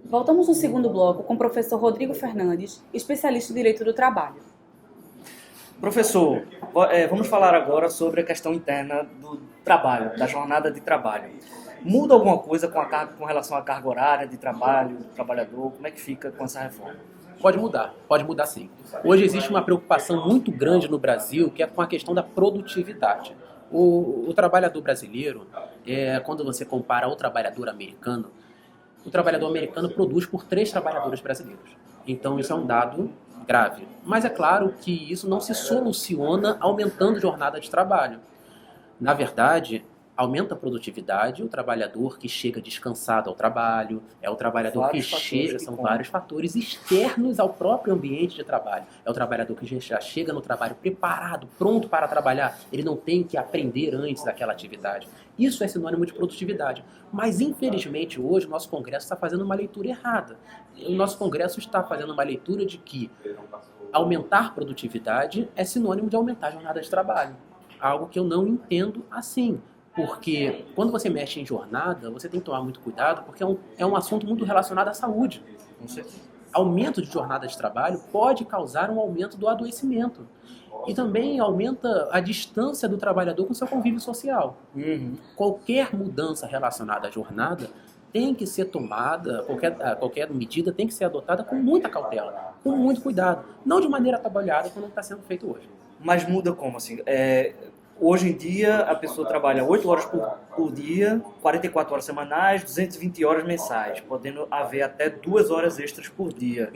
Voltamos no segundo bloco com o professor Rodrigo Fernandes, especialista em Direito do Trabalho. Professor, vamos falar agora sobre a questão interna do trabalho, da jornada de trabalho. Muda alguma coisa com relação à carga horária de trabalho, do trabalhador? Como é que fica com essa reforma? Pode mudar sim. Hoje existe uma preocupação muito grande no Brasil, que é com a questão da produtividade. O trabalhador brasileiro, quando você compara ao trabalhador americano, o trabalhador americano produz por 3 trabalhadores brasileiros. Então isso é um dado grave. Mas é claro que isso não se soluciona aumentando jornada de trabalho. Na verdade, aumenta a produtividade, o trabalhador que chega descansado ao trabalho, é o trabalhador que chega, são vários fatores externos ao próprio ambiente de trabalho. É o trabalhador que já chega no trabalho preparado, pronto para trabalhar, ele não tem que aprender antes daquela atividade. Isso é sinônimo de produtividade. Mas, infelizmente, hoje o nosso Congresso está fazendo uma leitura errada. O nosso Congresso está fazendo uma leitura de que aumentar produtividade é sinônimo de aumentar a jornada de trabalho. Algo que eu não entendo assim. Porque quando você mexe em jornada, você tem que tomar muito cuidado, porque é um assunto muito relacionado à saúde. Aumento de jornada de trabalho pode causar um aumento do adoecimento. E também aumenta a distância do trabalhador com seu convívio social. Qualquer mudança relacionada à jornada tem que ser tomada, qualquer medida tem que ser adotada com muita cautela, com muito cuidado. Não de maneira atabalhada como está sendo feito hoje. Mas muda como assim? Hoje em dia, a pessoa trabalha 8 horas por dia, 44 horas semanais, 220 horas mensais, podendo haver até 2 horas extras por dia.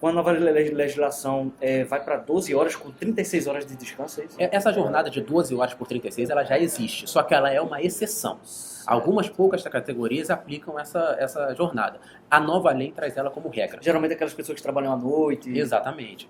Com a nova legislação, vai para 12 horas com 36 horas de descanso, é isso? Essa jornada de 12 horas por 36, ela já existe, só que ela é uma exceção. Algumas poucas categorias aplicam essa jornada. A nova lei traz ela como regra. Geralmente aquelas pessoas que trabalham à noite. Exatamente.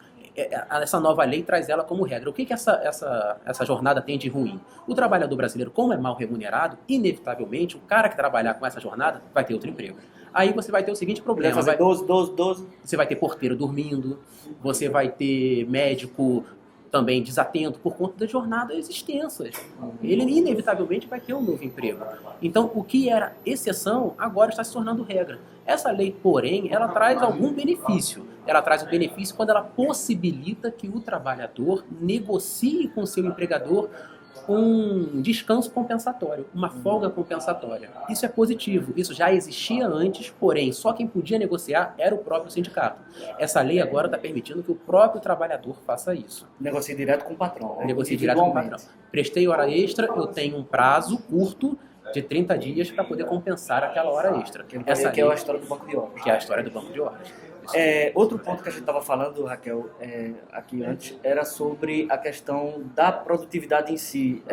Essa nova lei traz ela como regra. O que essa jornada tem de ruim? O trabalhador brasileiro, como é mal remunerado, inevitavelmente, o cara que trabalhar com essa jornada vai ter outro emprego. Aí você vai ter o seguinte problema. Vai fazer 12. Você vai ter porteiro dormindo, você vai ter médico também desatento por conta das jornadas extensas. Ele inevitavelmente vai ter um novo emprego. Então, o que era exceção, agora está se tornando regra. Essa lei, porém, ela traz algum benefício. Ela traz o benefício quando ela possibilita que o trabalhador negocie com seu empregador um descanso compensatório, uma folga compensatória. Isso é positivo, isso já existia antes, porém, só quem podia negociar era o próprio sindicato. Essa lei agora está permitindo que o próprio trabalhador faça isso. Negocie direto com o patrão. Negocie direto com o patrão. Prestei hora extra, eu tenho um prazo curto de 30 dias para poder compensar aquela hora extra. Essa que é a história do banco de horas. Que é a história do banco de horas. Outro ponto que a gente estava falando, Raquel, aqui antes, era sobre a questão da produtividade em si.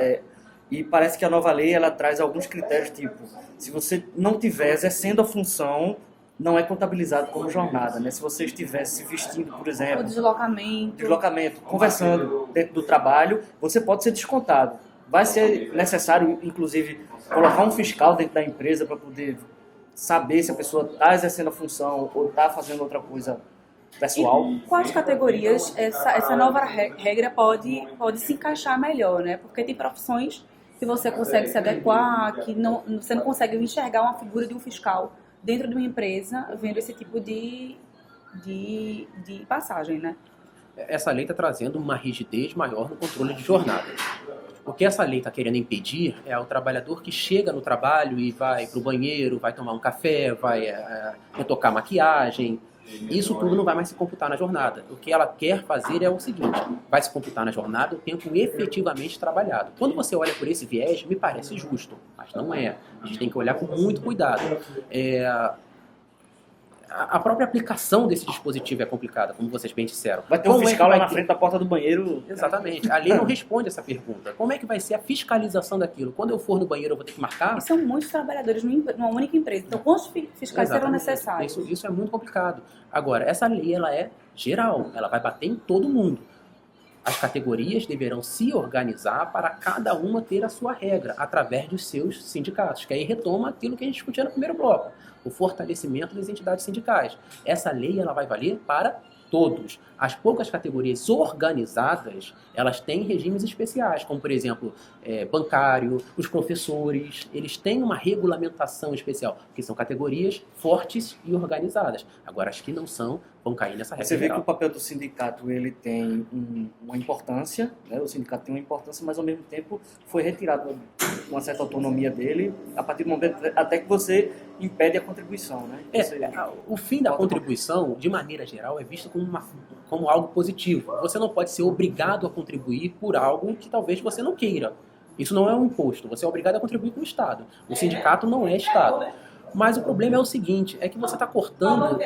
E parece que a nova lei ela traz alguns critérios, tipo, se você não estiver exercendo a função, não é contabilizado como jornada, né? Se você estivesse se vestindo, por exemplo... O deslocamento, conversando dentro do trabalho, você pode ser descontado. Vai ser necessário, inclusive, colocar um fiscal dentro da empresa para poder saber se a pessoa está exercendo a função ou está fazendo outra coisa pessoal. E quais categorias essa nova regra pode se encaixar melhor, né? Porque tem profissões que você consegue se adequar, que você não consegue enxergar uma figura de um fiscal dentro de uma empresa vendo esse tipo de passagem, né? Essa lei está trazendo uma rigidez maior no controle de jornada. O que essa lei está querendo impedir é o trabalhador que chega no trabalho e vai para o banheiro, vai tomar um café, vai retocar maquiagem. Isso tudo não vai mais se computar na jornada. O que ela quer fazer é o seguinte: vai se computar na jornada o tempo efetivamente trabalhado. Quando você olha por esse viés, me parece justo, mas não é. A gente tem que olhar com muito cuidado. A própria aplicação desse dispositivo é complicada, como vocês bem disseram. Vai ter um fiscal lá na frente da porta do banheiro. Exatamente. A lei não responde essa pergunta. Como é que vai ser a fiscalização daquilo? Quando eu for no banheiro, eu vou ter que marcar? E são muitos trabalhadores numa única empresa. Então, quantos fiscais serão necessários? Isso é muito complicado. Agora, essa lei ela é geral. Ela vai bater em todo mundo. As categorias deverão se organizar para cada uma ter a sua regra, através dos seus sindicatos, que aí retoma aquilo que a gente discutiu no primeiro bloco, o fortalecimento das entidades sindicais. Essa lei ela vai valer para todos. As poucas categorias organizadas, elas têm regimes especiais, como, por exemplo, bancário, os professores, eles têm uma regulamentação especial, que são categorias fortes e organizadas. Agora, as que não são, vão cair nessa regra Você vê geral. que o papel do sindicato ele tem uma importância, né? O sindicato tem uma importância, mas ao mesmo tempo foi retirado uma certa autonomia dele a partir do momento até que você impede a contribuição, né? O fim da contribuição, de maneira geral, é visto como algo positivo. Você não pode ser obrigado a contribuir por algo que talvez você não queira. Isso não é um imposto, você é obrigado a contribuir com o Estado. O sindicato não é Estado. Mas o problema é o seguinte, é que você está cortando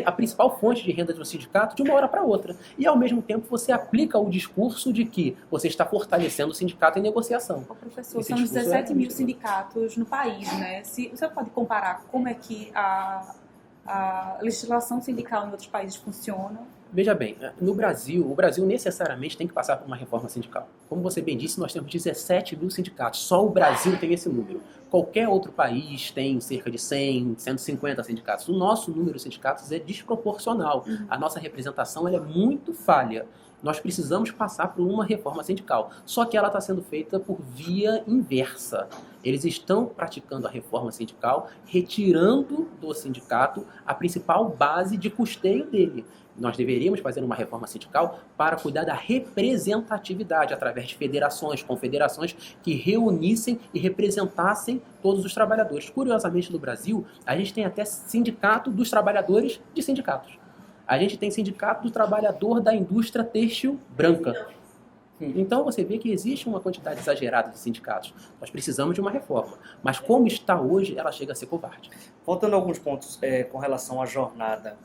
a principal fonte de renda do sindicato de uma hora para outra. E, ao mesmo tempo, você aplica o discurso de que você está fortalecendo o sindicato em negociação. Ô, professor, são 17 mil sindicatos no país, né? Você pode comparar como é que a legislação sindical em outros países funciona? Veja bem, no Brasil, o Brasil necessariamente tem que passar por uma reforma sindical. Como você bem disse, nós temos 17 mil sindicatos. Só o Brasil tem esse número. Qualquer outro país tem cerca de 100, 150 sindicatos. O nosso número de sindicatos é desproporcional. A nossa representação ela é muito falha. Nós precisamos passar por uma reforma sindical. Só que ela está sendo feita por via inversa. Eles estão praticando a reforma sindical, retirando do sindicato a principal base de custeio dele. Nós deveríamos fazer uma reforma sindical para cuidar da representatividade através de federações, confederações que reunissem e representassem todos os trabalhadores. Curiosamente, no Brasil, a gente tem até sindicato dos trabalhadores de sindicatos. A gente tem sindicato do trabalhador da indústria têxtil branca. Então você vê que existe uma quantidade exagerada de sindicatos. Nós precisamos de uma reforma. Mas como está hoje, ela chega a ser covarde. Voltando a alguns pontos com relação à jornada.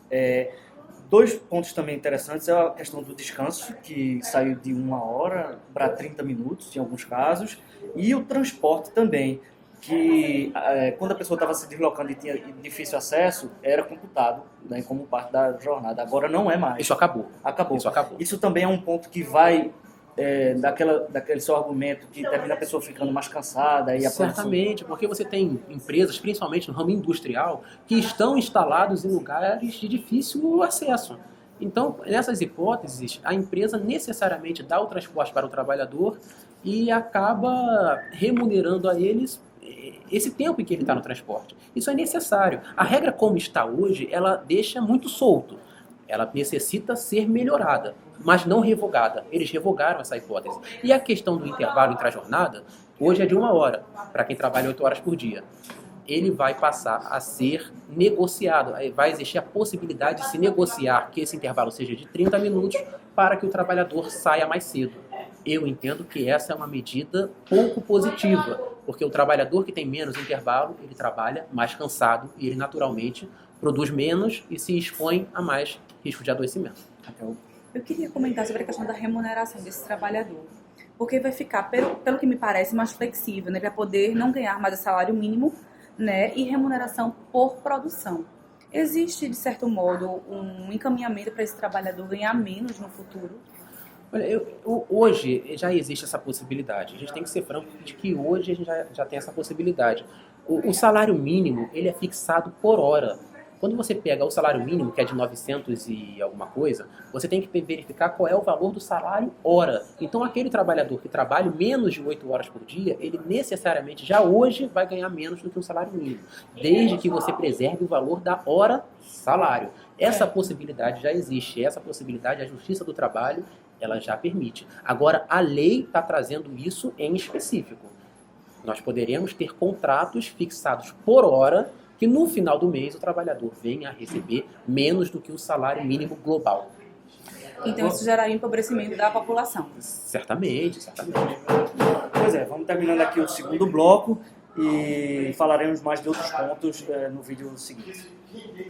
Dois pontos também interessantes é a questão do descanso, que saiu de 1 hora para 30 minutos, em alguns casos, e o transporte também, que quando a pessoa estava se deslocando e tinha difícil acesso, era computado, né, como parte da jornada. Agora não é mais. Isso acabou. Isso acabou. Isso também é um ponto que vai daquele seu argumento que termina a pessoa ficando mais cansada. E Certamente, porque você tem empresas, principalmente no ramo industrial, que estão instalados em lugares de difícil acesso. Então, nessas hipóteses, a empresa necessariamente dá o transporte para o trabalhador e acaba remunerando a eles esse tempo em que ele está no transporte. Isso é necessário. A regra como está hoje, ela deixa muito solto. Ela necessita ser melhorada, mas não revogada. Eles revogaram essa hipótese. E a questão do intervalo entre a jornada, hoje é de 1 hora, para quem trabalha 8 horas por dia. Ele vai passar a ser negociado. Vai existir a possibilidade de se negociar que esse intervalo seja de 30 minutos para que o trabalhador saia mais cedo. Eu entendo que essa é uma medida pouco positiva, porque o trabalhador que tem menos intervalo, ele trabalha mais cansado e ele naturalmente produz menos e se expõe a mais risco de adoecimento. Eu queria comentar sobre a questão da remuneração desse trabalhador, porque vai ficar, pelo que me parece, mais flexível, né? Ele vai poder não ganhar mais o salário mínimo, né? E remuneração por produção. Existe, de certo modo, um encaminhamento para esse trabalhador ganhar menos no futuro? Olha, hoje já existe essa possibilidade. A gente tem que ser franco de que hoje a gente já tem essa possibilidade. O salário mínimo ele é fixado por hora. Quando você pega o salário mínimo, que é de 900 e alguma coisa, você tem que verificar qual é o valor do salário hora. Então, aquele trabalhador que trabalha menos de 8 horas por dia, ele necessariamente já hoje vai ganhar menos do que um salário mínimo, desde que você preserve o valor da hora salário. Essa possibilidade já existe. Essa possibilidade, a Justiça do Trabalho, ela já permite. Agora, a lei está trazendo isso em específico. Nós poderemos ter contratos fixados por hora, que no final do mês o trabalhador venha a receber menos do que o salário mínimo global. Então isso geraria empobrecimento da população. Certamente. Pois é, vamos terminando aqui o segundo bloco e falaremos mais de outros pontos no vídeo seguinte.